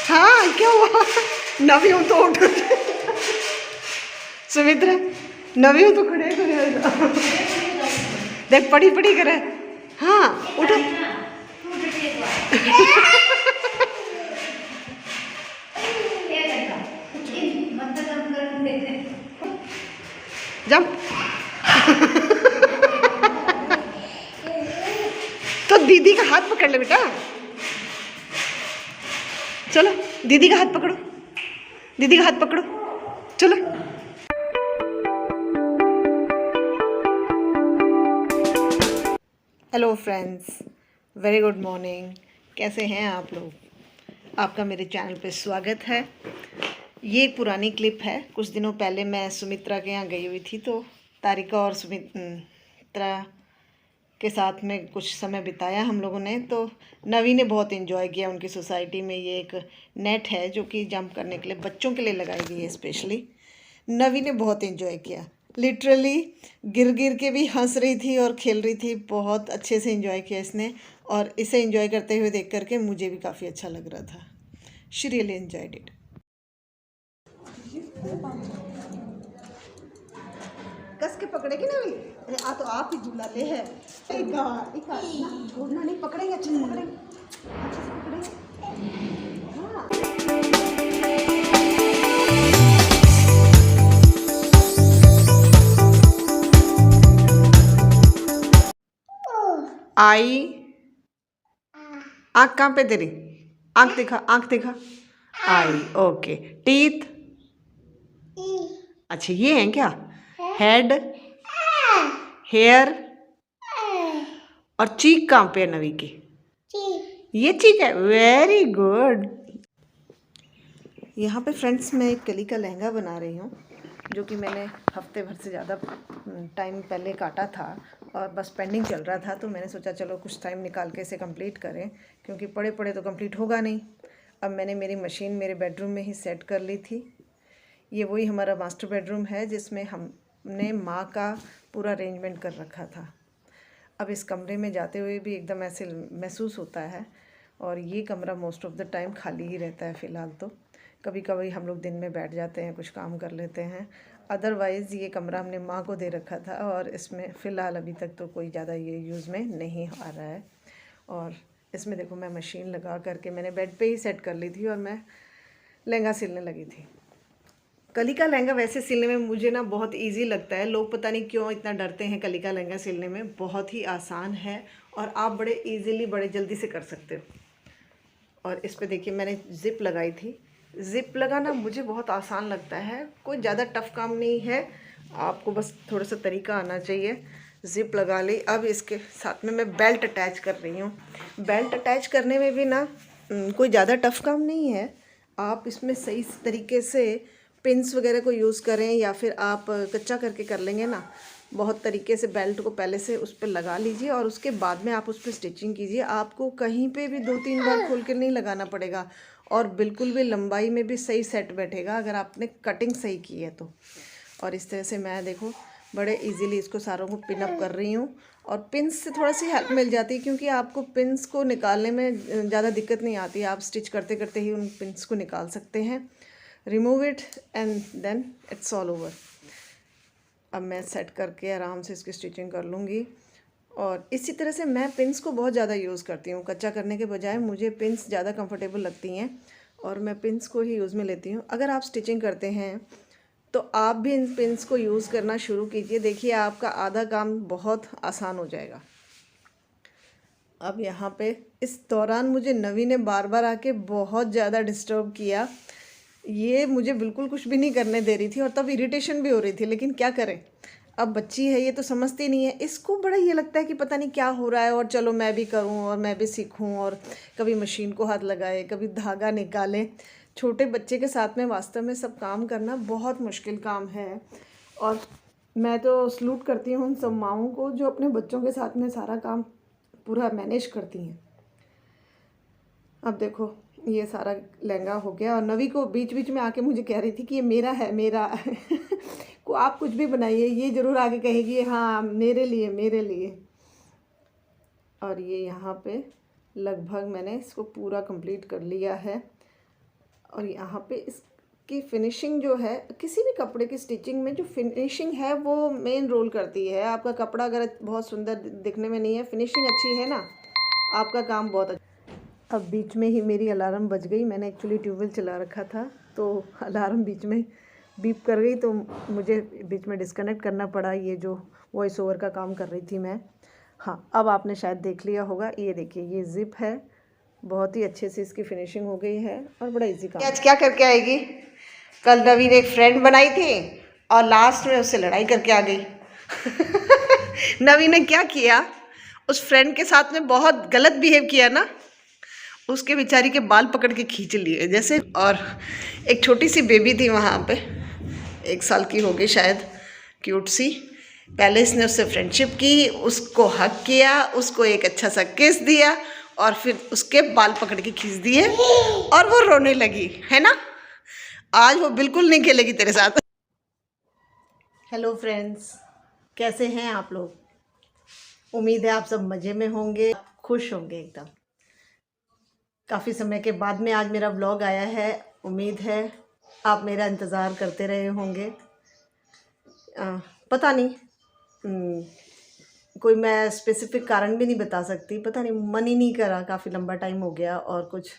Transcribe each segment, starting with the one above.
हाँ क्या हुआ? नवी हूँ तो उठ। सुमित्रा नवी हूँ तो खड़े खड़े देख पड़ी पड़ी करे। हाँ उठो। जब तो दीदी का हाथ पकड़ ले बेटा। चलो दीदी का हाथ पकड़ो, दीदी का हाथ पकड़ो, चलो। Hello friends, very good morning. कैसे हैं आप लोग? आपका मेरे चैनल पे स्वागत है। ये एक पुरानी क्लिप है। कुछ दिनों पहले मैं सुमित्रा के यहाँ गई हुई थी, तो तारिका और सुमित्रा के साथ में कुछ समय बिताया हम लोगों ने। तो नवी ने बहुत एंजॉय किया। उनकी सोसाइटी में ये एक नेट है जो कि जंप करने के लिए बच्चों के लिए लगाई गई है स्पेशली। नवी ने बहुत एंजॉय किया, लिटरली गिर गिर के भी हंस रही थी और खेल रही थी। बहुत अच्छे से एंजॉय किया इसने, और इसे एंजॉय करते हुए देख करके मुझे भी काफ़ी अच्छा लग रहा था। She really enjoyed it. कस के पकड़ेगी ना भी। अरे आ तो आप ही झूला ले है। छोड़ना नहीं, पकड़ेंगे अच्छे से पकड़ेंगे, अच्छे से पकड़ेंगे। हाँ आई आँख कहाँ पे तेरी? आँख दिखा, आँख दिखा। आई ओके। टीथ अच्छा ये हैं क्या? हेड, हेयर और चीक कहाँ पे है नवी की? ये चीक है। Very good. यहाँ पे फ्रेंड्स मैं एक कली का लहंगा बना रही हूँ, जो कि मैंने हफ्ते भर से ज़्यादा टाइम पहले काटा था और बस पेंडिंग चल रहा था। तो मैंने सोचा चलो कुछ टाइम निकाल के इसे कंप्लीट करें, क्योंकि पड़े पड़े तो कंप्लीट होगा नहीं। अब मैंने मेरी मशीन मेरे बेडरूम में ही सेट कर ली थी। ये वही हमारा मास्टर बेडरूम है जिसमें हमने माँ का पूरा अरेंजमेंट कर रखा था। अब इस कमरे में जाते हुए भी एकदम ऐसे महसूस होता है, और ये कमरा मोस्ट ऑफ द टाइम खाली ही रहता है फ़िलहाल। तो कभी कभी हम लोग दिन में बैठ जाते हैं, कुछ काम कर लेते हैं। अदरवाइज़ ये कमरा हमने माँ को दे रखा था, और इसमें फ़िलहाल अभी तक तो कोई ज़्यादा ये यूज़ में नहीं आ रहा है। और इसमें देखो मैं मशीन लगा करके मैंने बेड पे ही सेट कर ली थी और मैं लहंगा सिलने लगी थी। कली का लहंगा वैसे सिलने में मुझे ना बहुत इजी लगता है। लोग पता नहीं क्यों इतना डरते हैं कली का लहंगा सिलने में। बहुत ही आसान है और आप बड़े इजीली बड़े जल्दी से कर सकते हो। और इस पे देखिए मैंने ज़िप लगाई थी। ज़िप लगाना मुझे बहुत आसान लगता है, कोई ज़्यादा टफ काम नहीं है। आपको बस थोड़ा सा तरीका आना चाहिए। ज़िप लगा ली। अब इसके साथ में मैं बेल्ट अटैच कर रही हूँ। बेल्ट अटैच करने में भी ना कोई ज़्यादा टफ काम नहीं है। आप इसमें सही तरीके से पिंस वगैरह को यूज़ करें, या फिर आप कच्चा करके कर लेंगे ना, बहुत तरीके से बेल्ट को पहले से उस पर लगा लीजिए और उसके बाद में आप उस पर स्टिचिंग कीजिए। आपको कहीं पे भी 2-3 बार खोल के नहीं लगाना पड़ेगा, और बिल्कुल भी लंबाई में भी सही सेट बैठेगा अगर आपने कटिंग सही की है तो। और इस तरह से मैं देखो बड़े इजीली इसको सारों को पिन अप कर रही हूँ। और पिंस से थोड़ा सी हेल्प मिल जाती है, क्योंकि आपको पिंस को निकालने में ज़्यादा दिक्कत नहीं आती। आप स्टिच करते करते ही उन पिंस को निकाल सकते हैं। Remove it and then it's all over. अब मैं सेट करके आराम से इसकी स्टिचिंग कर लूँगी। और इसी तरह से मैं पिंस को बहुत ज़्यादा यूज़ करती हूँ। कच्चा करने के बजाय मुझे पिंस ज़्यादा कंफर्टेबल लगती हैं, और मैं पिंस को ही यूज़ में लेती हूँ। अगर आप स्टिचिंग करते हैं तो आप भी इन पिंस को यूज़ करना शुरू कीजिए। देखिए आपका आधा काम बहुत आसान हो जाएगा। अब यहाँ पे इस दौरान मुझे नवी ने बार बार आके बहुत ज़्यादा डिस्टर्ब किया। ये मुझे बिल्कुल कुछ भी नहीं करने दे रही थी, और तब इरिटेशन भी हो रही थी, लेकिन क्या करें, अब बच्ची है ये तो समझती नहीं है। इसको बड़ा ये लगता है कि पता नहीं क्या हो रहा है, और चलो मैं भी करूं और मैं भी सीखूं, और कभी मशीन को हाथ लगाए, कभी धागा निकाले। छोटे बच्चे के साथ में वास्तव में सब काम करना बहुत मुश्किल काम है। और मैं तो सलूट करती हूँ उन सब माँओं को जो अपने बच्चों के साथ में सारा काम पूरा मैनेज करती हैं। अब देखो ये सारा लहंगा हो गया, और नवी को बीच बीच में आके मुझे कह रही थी कि ये मेरा है, मेरा को आप कुछ भी बनाइए, ये ज़रूर आके कहेगी हाँ मेरे लिए, मेरे लिए। और ये यहाँ पे लगभग मैंने इसको पूरा कंप्लीट कर लिया है। और यहाँ पे इसकी फिनिशिंग जो है, किसी भी कपड़े की स्टिचिंग में जो फिनिशिंग है वो मेन रोल करती है। आपका कपड़ा अगर बहुत सुंदर दिखने में नहीं है, फिनिशिंग अच्छी है ना, आपका काम बहुत अच्छा। अब बीच में ही मेरी अलार्म बज गई। मैंने एक्चुअली ट्यूबवेल चला रखा था, तो अलार्म बीच में बीप कर गई, तो मुझे बीच में डिस्कनेक्ट करना पड़ा। ये जो वॉइस ओवर का काम कर रही थी मैं। हाँ, अब आपने शायद देख लिया होगा। ये देखिए, ये ज़िप है, बहुत ही अच्छे से इसकी फिनिशिंग हो गई है और बड़ा इजी काम। आज क्या करके आएगी? कल नवीन एक फ्रेंड बनाई थी और लास्ट में उससे लड़ाई करके आ गई। नवीन ने क्या किया, उस फ्रेंड के साथ में बहुत गलत बिहेव किया ना, उसके बेचारी के बाल पकड़ के खींच लिए जैसे। और एक छोटी सी बेबी थी वहाँ पे, 1 साल की होगी शायद, क्यूट सी। पहले इसने उससे फ्रेंडशिप की, उसको हक किया, उसको एक अच्छा सा किस दिया और फिर उसके बाल पकड़ के खींच दिए और वो रोने लगी, है ना। आज वो बिल्कुल नहीं खेलेगी तेरे साथ। हेलो फ्रेंड्स, कैसे हैं आप लोग? उम्मीद है आप सब मज़े में होंगे, खुश होंगे एकदम। काफ़ी समय के बाद में आज मेरा व्लॉग आया है। उम्मीद है आप मेरा इंतज़ार करते रहे होंगे। पता नहीं, कोई मैं स्पेसिफिक कारण भी नहीं बता सकती। पता नहीं, मन ही नहीं करा, काफ़ी लंबा टाइम हो गया और कुछ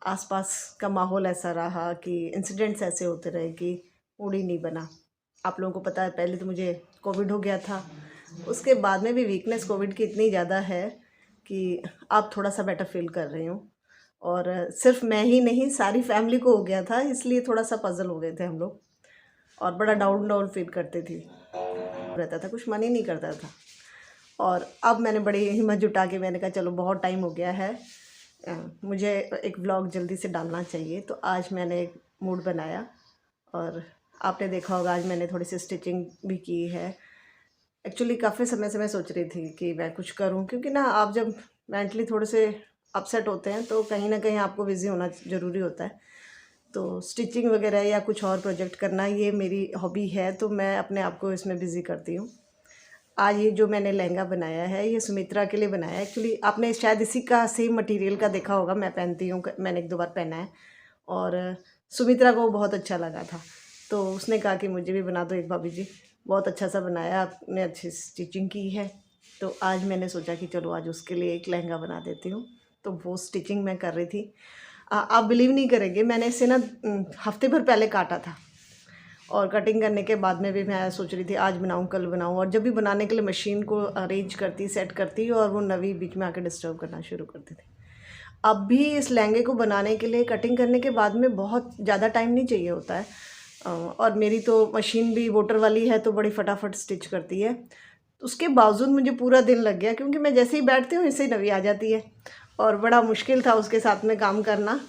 आसपास का माहौल ऐसा रहा कि इंसिडेंट्स ऐसे होते रहे कि मूड ही नहीं बना। आप लोगों को पता है, पहले तो मुझे कोविड हो गया था, उसके बाद में भी वीकनेस कोविड की इतनी ज़्यादा है कि अब थोड़ा सा बेटर फील कर रही हूँ। और सिर्फ मैं ही नहीं, सारी फैमिली को हो गया था, इसलिए थोड़ा सा पजल हो गए थे हम लोग और बड़ा डाउन डाउन फील करते थे, रहता था, कुछ मन ही नहीं करता था। और अब मैंने बड़ी हिम्मत जुटा के मैंने कहा चलो बहुत टाइम हो गया है, मुझे एक व्लॉग जल्दी से डालना चाहिए। तो आज मैंने एक मूड बनाया और आपने देखा होगा आज मैंने थोड़ी सी स्टिचिंग भी की है। एक्चुअली काफ़ी समय से मैं सोच रही थी कि मैं कुछ करूं, क्योंकि ना आप जब मेंटली थोड़े से अपसेट होते हैं तो कहीं ना कहीं आपको बिज़ी होना ज़रूरी होता है। तो स्टिचिंग वगैरह या कुछ और प्रोजेक्ट करना ये मेरी हॉबी है, तो मैं अपने आप को इसमें बिज़ी करती हूँ। आज ये जो मैंने लहंगा बनाया है ये सुमित्रा के लिए बनाया है। एक्चुअली आपने शायद इसी का सेम मटेरियल का देखा होगा, मैं पहनती हूँ, मैंने 1-2 बार पहना है और सुमित्रा को बहुत अच्छा लगा था, तो उसने कहा कि मुझे भी बना दो एक भाभी जी। बहुत अच्छा सा बनाया आपने, अच्छी स्टिचिंग की है। तो आज मैंने सोचा कि चलो आज उसके लिए एक लहंगा बना देती हूँ, तो वो स्टिचिंग मैं कर रही थी। आप बिलीव नहीं करेंगे, मैंने इसे ना हफ्ते भर पहले काटा था और कटिंग करने के बाद में भी मैं सोच रही थी आज बनाऊं कल बनाऊं, और जब भी बनाने के लिए मशीन को अरेंज करती, सेट करती, और वो नवी बीच में आके डिस्टर्ब करना शुरू करती थी। अब भी इस लहंगे को बनाने के लिए कटिंग करने के बाद में बहुत ज़्यादा टाइम नहीं चाहिए होता है, और मेरी तो मशीन भी वोटर वाली है तो बड़ी फटाफट स्टिच करती है। उसके बावजूद मुझे पूरा दिन लग गया, क्योंकि मैं जैसे ही बैठती हूँ इससे ही नवी आ जाती है और बड़ा मुश्किल था उसके साथ में काम करना।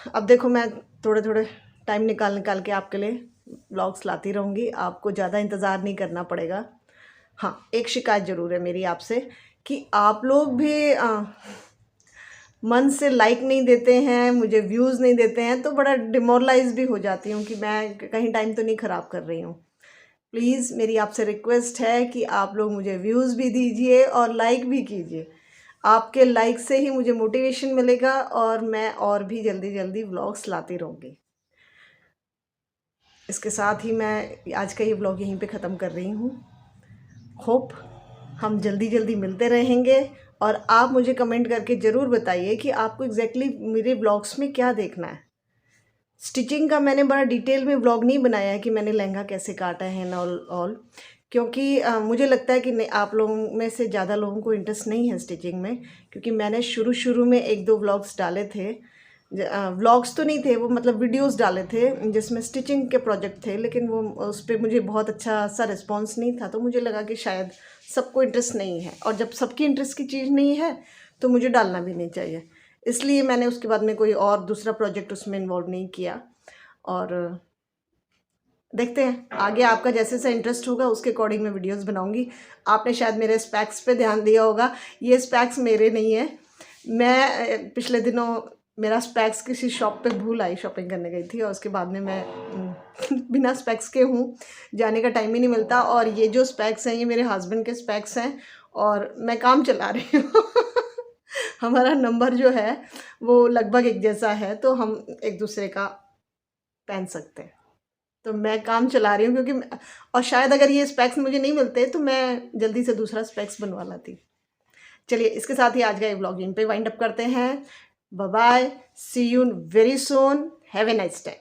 अब देखो मैं थोड़े थोड़े टाइम निकाल के आपके लिए व्लॉग्स लाती रहूँगी, आपको ज़्यादा इंतज़ार नहीं करना पड़ेगा। हाँ, एक शिकायत ज़रूर है मेरी आपसे कि आप लोग भी मन से लाइक नहीं देते हैं, मुझे व्यूज़ नहीं देते हैं, तो बड़ा डिमोरलाइज भी हो जाती हूँ कि मैं कहीं टाइम तो नहीं ख़राब कर रही हूँ। प्लीज़ मेरी आपसे रिक्वेस्ट है कि आप लोग मुझे व्यूज़ भी दीजिए और लाइक भी कीजिए। आपके लाइक से ही मुझे मोटिवेशन मिलेगा और मैं और भी जल्दी जल्दी व्लॉग्स लाती रहूँगी। इसके साथ ही मैं आज का ये व्लॉग यहीं पे ख़त्म कर रही हूँ। होप हम जल्दी जल्दी मिलते रहेंगे और आप मुझे कमेंट करके ज़रूर बताइए कि आपको एग्जैक्टली मेरे व्लॉग्स में क्या देखना है। स्टिचिंग का मैंने बड़ा डिटेल में व्लॉग नहीं बनाया है कि मैंने लहंगा कैसे काटा है एंड ऑल, क्योंकि मुझे लगता है कि आप लोगों में से ज़्यादा लोगों को इंटरेस्ट नहीं है स्टिचिंग में, क्योंकि मैंने शुरू में 1-2 व्लॉग्स डाले थे। व्लॉग्स तो नहीं थे वो, मतलब वीडियोस डाले थे जिसमें स्टिचिंग के प्रोजेक्ट थे, लेकिन वो उस पर मुझे बहुत अच्छा सा रिस्पांस नहीं था, तो मुझे लगा कि शायद सबको इंटरेस्ट नहीं है, और जब सबकी इंटरेस्ट की चीज़ नहीं है तो मुझे डालना भी नहीं चाहिए। इसलिए मैंने उसके बाद में कोई और दूसरा प्रोजेक्ट उसमें इन्वॉल्व नहीं किया। और देखते हैं आगे आपका जैसे जैसा इंटरेस्ट होगा उसके अकॉर्डिंग मैं वीडियोस बनाऊंगी। आपने शायद मेरे स्पैक्स पे ध्यान दिया होगा, ये स्पैक्स मेरे नहीं है। मैं पिछले दिनों मेरा स्पैक्स किसी शॉप पे भूल आई, शॉपिंग करने गई थी और उसके बाद में मैं बिना स्पैक्स के हूँ, जाने का टाइम ही नहीं मिलता। और ये जो स्पैक्स हैं ये मेरे हस्बैंड के स्पैक्स हैं और मैं काम चला रही हूँ। हमारा नंबर जो है वो लगभग एक जैसा है, तो हम एक दूसरे का पहन सकते हैं। तो मैं काम चला रही हूँ क्योंकि और शायद अगर ये स्पेक्स मुझे नहीं मिलते तो मैं जल्दी से दूसरा स्पेक्स बनवा लाती। चलिए, इसके साथ ही आज का ये व्लॉग यहीं पे वाइंड अप करते हैं। Bye bye, see you very soon, have a nice day.